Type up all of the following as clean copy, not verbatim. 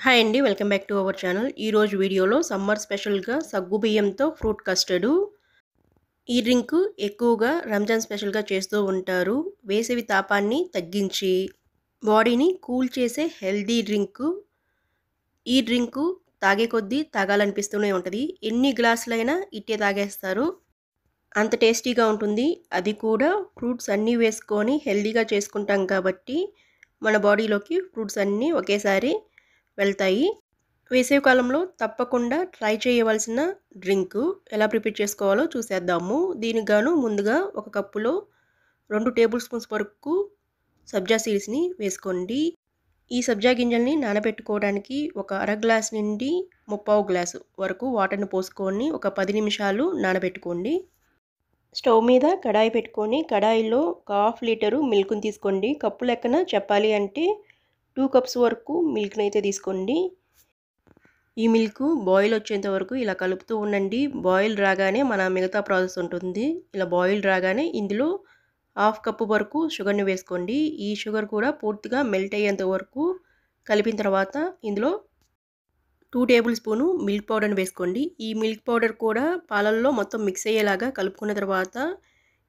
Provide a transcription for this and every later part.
Hi అండి. Welcome back to our channel. ఈరోజు వీడియోలో సమ్మర్ స్పెషల్‌గా సగ్గుబియ్యంతో ఫ్రూట్ కస్టర్డు. ఈ డ్రింకు ఎక్కువగా రంజాన్ స్పెషల్‌గా చేస్తూ ఉంటారు. వేసవి తాపాన్ని తగ్గించి, బాడీని కూల్ చేసే హెల్తీ డ్రింకు. ఈ డ్రింకు తాగే కొద్దీ తాగాలనిపిస్తూనే ఉంటది. ఎన్ని గ్లాసులైనా ఇట్టే తాగేస్తారు. అంత టేస్టీగా ఉంటుంది. అది కూడా ఫ్రూట్స్ అన్నీ వేసుకొని హెల్తీగా చేసుకుంటాం కాబట్టి, మన బాడీలోకి ఫ్రూట్స్ అన్నీ ఒకేసారి వెళ్తాయి. వేసవి కాలంలో తప్పకుండా ట్రై చేయవలసిన డ్రింకు ఎలా ప్రిపేర్ చేసుకోవాలో చూసేద్దాము. దీనికి గాను ముందుగా ఒక కప్పులో 2 టేబుల్ స్పూన్స్ వరకు సబ్జా సీడ్స్‌ని వేసుకోండి. ఈ సబ్జా గింజల్ని నానబెట్టుకోవడానికి ఒక అర గ్లాస్ నుండి ముప్పావు గ్లాసు వరకు వాటర్‌ని పోసుకొని ఒక 10 నిమిషాలు నానబెట్టుకోండి. స్టవ్ మీద కడాయి పెట్టుకొని కడాయిలో ఒక హాఫ్ లీటరు మిల్క్‌ని తీసుకోండి. కప్పు లెక్కన చెప్పాలి అంటే 2 కప్స్ వరకు మిల్క్‌ని అయితే తీసుకోండి. ఈ మిల్క్ బాయిల్ వచ్చేంత వరకు ఇలా కలుపుతూ ఉండండి. బాయిల్ రాగానే మన మిగతా ప్రాసెస్ ఉంటుంది. ఇలా బాయిల్ రాగానే ఇందులో హాఫ్ కప్పు వరకు షుగర్‌ని వేసుకోండి. ఈ షుగర్ కూడా పూర్తిగా మెల్ట్ అయ్యేంత వరకు కలిపిన తర్వాత ఇందులో 2 టేబుల్ స్పూను మిల్క్ పౌడర్‌ని వేసుకోండి. ఈ మిల్క్ పౌడర్ కూడా పాలల్లో మొత్తం మిక్స్ అయ్యేలాగా కలుపుకున్న తర్వాత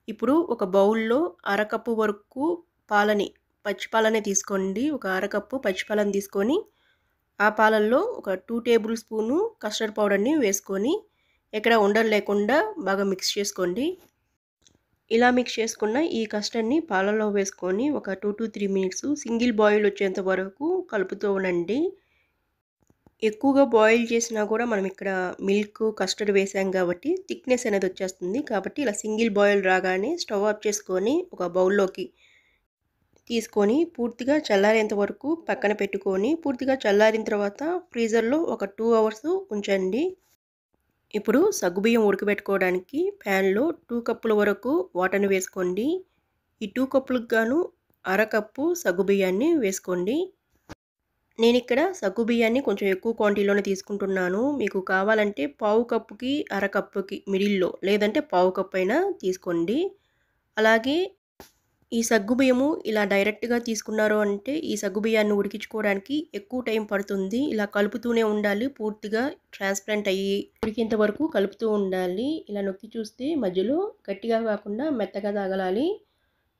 ఇప్పుడు ఒక బౌల్‌లో అరకప్పు వరకు పాలని, పచ్చి పాలనే తీసుకోండి. ఒక అరకప్పు పచ్చి పాలని తీసుకొని ఆ పాలల్లో ఒక 2 టేబుల్ స్పూను కస్టర్డ్ పౌడర్‌ని వేసుకొని ఎక్కడ ఉండలు లేకుండా బాగా మిక్స్ చేసుకోండి. ఇలా మిక్స్ చేసుకున్న ఈ కస్టర్డ్‌ని పాలల్లో వేసుకొని ఒక 2-3 మినిట్స్ సింగిల్ బాయిల్ వచ్చేంత వరకు కలుపుతూ ఉండండి. ఎక్కువగా బాయిల్ చేసినా కూడా మనం ఇక్కడ మిల్క్, కస్టర్డ్ వేసాం కాబట్టి థిక్‌నెస్ అనేది వచ్చేస్తుంది. కాబట్టి ఇలా సింగిల్ బాయిల్ రాగానే స్టవ్ ఆఫ్ చేసుకొని ఒక బౌల్‌లోకి తీసుకొని పూర్తిగా చల్లారేంత వరకు పక్కన పెట్టుకొని, పూర్తిగా చల్లారిన తర్వాత ఫ్రీజర్‌లో ఒక 2 అవర్స్ ఉంచండి. ఇప్పుడు సగ్గుబియ్యం ఉడకబెట్టుకోవడానికి ప్యాన్‌లో 2 కప్పుల వరకు వాటర్‌ని వేసుకోండి. ఈ 2 కప్పులకు గాను అరకప్పు సగ్గుబియ్యాన్ని వేసుకోండి. నేనిక్కడ సగ్గుబియ్యాన్ని కొంచెం ఎక్కువ క్వాంటిటీలోనే తీసుకుంటున్నాను. మీకు కావాలంటే పావు కప్పుకి, అరకప్పుకి మిడిల్‌లో లేదంటే పావు కప్ అయినా తీసుకోండి. అలాగే ఈ సగ్గుబియ్యము ఇలా డైరెక్ట్‌గా తీసుకున్నారు అంటే ఈ సగ్గుబియ్యాన్ని ఉడికించుకోవడానికి ఎక్కువ టైం పడుతుంది. ఇలా కలుపుతూనే ఉండాలి. పూర్తిగా ట్రాన్స్‌పరెంట్ అయ్యి ఉడికేంత వరకు కలుపుతూ ఉండాలి. ఇలా నొక్కి చూస్తే మధ్యలో గట్టిగా కాకుండా మెత్తగా తగలాలి.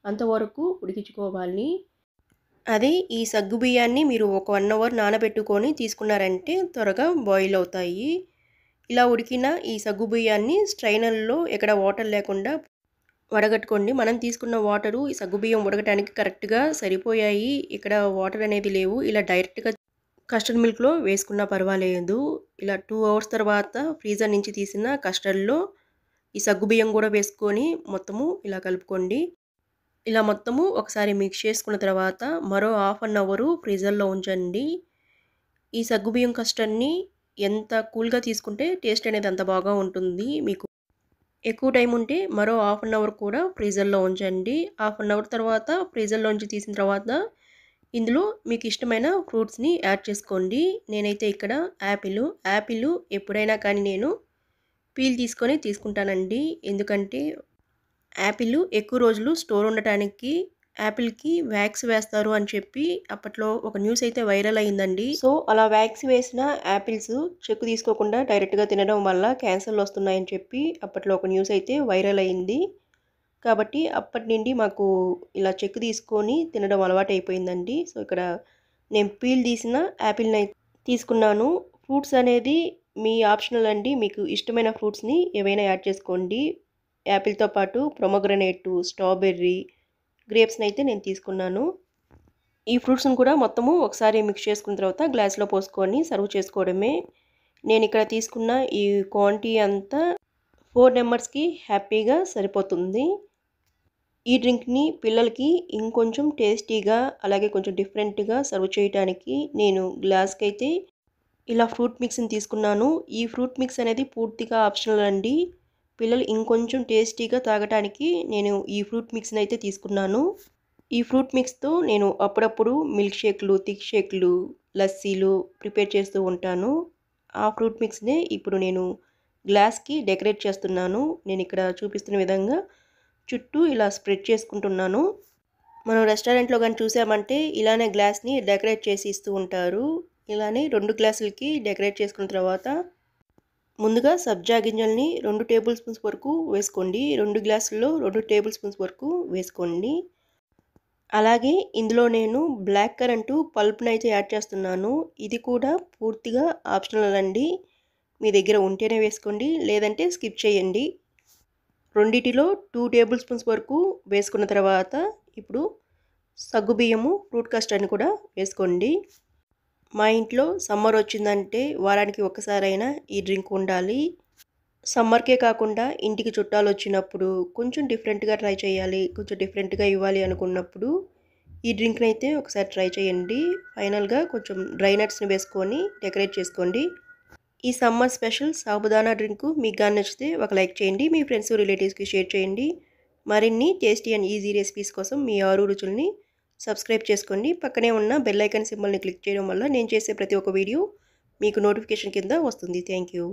అంతవరకు ఉడికించుకోవాలి. అదే ఈ సగ్గుబియ్యాన్ని మీరు ఒక 1 అవర్ నానబెట్టుకొని తీసుకున్నారంటే త్వరగా బాయిల్ అవుతాయి. ఇలా ఉడికిన ఈ సగ్గుబియ్యాన్ని స్ట్రైనర్‌లో ఎక్కడ వాటర్ లేకుండా వడగట్టుకోండి. మనం తీసుకున్న వాటరు ఈ సగ్గుబియ్యం ఉడకటానికి కరెక్ట్‌గా సరిపోయాయి. ఇక్కడ వాటర్ అనేది లేవు. ఇలా డైరెక్ట్‌గా కస్టర్డ్ మిల్క్‌లో వేసుకున్నా పర్వాలేదు. ఇలా 2 అవర్స్ తర్వాత ఫ్రీజర్ నుంచి తీసిన కస్టర్డ్‌లో ఈ సగ్గుబియ్యం కూడా వేసుకొని మొత్తము ఇలా కలుపుకోండి. ఇలా మొత్తము ఒకసారి మిక్స్ చేసుకున్న తర్వాత మరో హాఫ్ అన్ అవరు ఫ్రీజర్‌లో ఉంచండి. ఈ సగ్గుబియ్యం కస్టర్డ్‌ని ఎంత కూల్‌గా తీసుకుంటే టేస్ట్ అనేది అంత బాగా ఉంటుంది. మీకు ఎక్కువ టైం ఉంటే మరో హాఫ్ అన్ అవర్ కూడా ఫ్రీజర్‌లో ఉంచండి. హాఫ్ అన్ అవర్ తర్వాత ఫ్రీజర్‌లోంచి తీసిన తర్వాత ఇందులో మీకు ఇష్టమైన ఫ్రూట్స్‌ని యాడ్ చేసుకోండి. నేనైతే ఇక్కడ యాపిల్ ఎప్పుడైనా కానీ నేను పీల్ తీసుకొని తీసుకుంటానండి. ఎందుకంటే యాపిల్ ఎక్కువ రోజులు స్టోర్ ఉండటానికి యాపిల్‌కి వ్యాక్స్ వేస్తారు అని చెప్పి అప్పట్లో ఒక న్యూస్ అయితే వైరల్ అయిందండి. సో అలా వ్యాక్స్ వేసిన యాపిల్స్ చెక్కు తీసుకోకుండా డైరెక్ట్‌గా తినడం వల్ల క్యాన్సర్‌లు వస్తున్నాయని చెప్పి అప్పట్లో ఒక న్యూస్ అయితే వైరల్ అయింది. కాబట్టి అప్పటి నుండి మాకు ఇలా చెక్కు తీసుకొని తినడం అలవాటైపోయిందండి. సో ఇక్కడ నేను పీల్ తీసిన యాపిల్‌ని తీసుకున్నాను. ఫ్రూట్స్ అనేది మీ ఆప్షనల్ అండి. మీకు ఇష్టమైన ఫ్రూట్స్‌ని ఏవైనా యాడ్ చేసుకోండి. యాపిల్‌తో పాటు పొమోగ్రనేటు, స్ట్రాబెర్రీ, గ్రేప్స్‌ని అయితే నేను తీసుకున్నాను. ఈ ఫ్రూట్స్‌ని కూడా మొత్తము ఒకసారి మిక్స్ చేసుకున్న తర్వాత గ్లాస్‌లో పోసుకొని సర్వ్ చేసుకోవడమే. నేను ఇక్కడ తీసుకున్న ఈ క్వాంటిటీ అంతా 4 మెంబర్స్‌కి హ్యాపీగా సరిపోతుంది. ఈ డ్రింక్‌ని పిల్లలకి ఇంకొంచెం టేస్టీగా అలాగే కొంచెం డిఫరెంట్‌గా సర్వ్ చేయడానికి నేను గ్లాస్‌కైతే ఇలా ఫ్రూట్ మిక్స్‌ని తీసుకున్నాను. ఈ ఫ్రూట్ మిక్స్ అనేది పూర్తిగా ఆప్షనల్ అండి. పిల్లలు ఇంకొంచెం టేస్టీగా తాగటానికి నేను ఈ ఫ్రూట్ మిక్స్‌ని అయితే తీసుకున్నాను. ఈ ఫ్రూట్ మిక్స్‌తో నేను అప్పుడప్పుడు మిల్క్ షేక్‌లు, థిక్ షేక్‌లు, లస్సీలు ప్రిపేర్ చేస్తూ ఉంటాను. ఆ ఫ్రూట్ మిక్స్‌నే ఇప్పుడు నేను గ్లాస్‌కి డెకరేట్ చేస్తున్నాను. నేను ఇక్కడ చూపిస్తున్న విధంగా చుట్టూ ఇలా స్ప్రెడ్ చేసుకుంటున్నాను. మనం రెస్టారెంట్‌లో గాని చూసామంటే ఇలానే గ్లాస్‌ని డెకరేట్ చేసి ఇస్తూ ఉంటారు. ఇలానే 2 గ్లాసులకి డెకరేట్ చేసుకున్న తర్వాత ముందుగా సబ్జా గింజల్ని 2 టేబుల్ స్పూన్స్ వరకు వేసుకోండి. 2 గ్లాసుల్లో 2 టేబుల్ స్పూన్స్ వరకు వేసుకోండి. అలాగే ఇందులో నేను బ్లాక్ కరెంటు పల్ప్‌నైతే యాడ్ చేస్తున్నాను. ఇది కూడా పూర్తిగా ఆప్షనల్ అండి. మీ దగ్గర ఉంటేనే వేసుకోండి, లేదంటే స్కిప్ చేయండి. రెండిటిలో 2 టేబుల్ స్పూన్స్ వరకు వేసుకున్న తర్వాత ఇప్పుడు సగ్గుబియ్యము ఫ్రూట్ కస్టర్డ్‌ని కూడా వేసుకోండి. మా ఇంట్లో సమ్మర్ వచ్చిందంటే వారానికి ఒక్కసారైనా ఈ డ్రింక్ ఉండాలి. సమ్మర్కే కాకుండా ఇంటికి చుట్టాలు వచ్చినప్పుడు కొంచెం డిఫరెంట్‌గా ట్రై చేయాలి, కొంచెం డిఫరెంట్‌గా ఇవ్వాలి అనుకున్నప్పుడు ఈ డ్రింక్‌ని అయితే ఒకసారి ట్రై చేయండి. ఫైనల్‌గా కొంచెం డ్రై నట్స్‌ని వేసుకొని డెకరేట్ చేసుకోండి. ఈ సమ్మర్ స్పెషల్ సాబుదానా డ్రింకు మీకు గాని నచ్చితే ఒక లైక్ చేయండి. మీ ఫ్రెండ్స్, రిలేటివ్స్‌కి షేర్ చేయండి. మరిన్ని టేస్టీ అండ్ ఈజీ రెసిపీస్ కోసం మీ ఆరు రుచుల్ని సబ్స్క్రైబ్ చేసుకోండి. పక్కనే ఉన్న బెల్ ఐకాన్ సింబల్‌ని క్లిక్ చేయడం వల్ల నేను చేసే ప్రతి ఒక్క వీడియో మీకు నోటిఫికేషన్ కింద వస్తుంది. Thank you.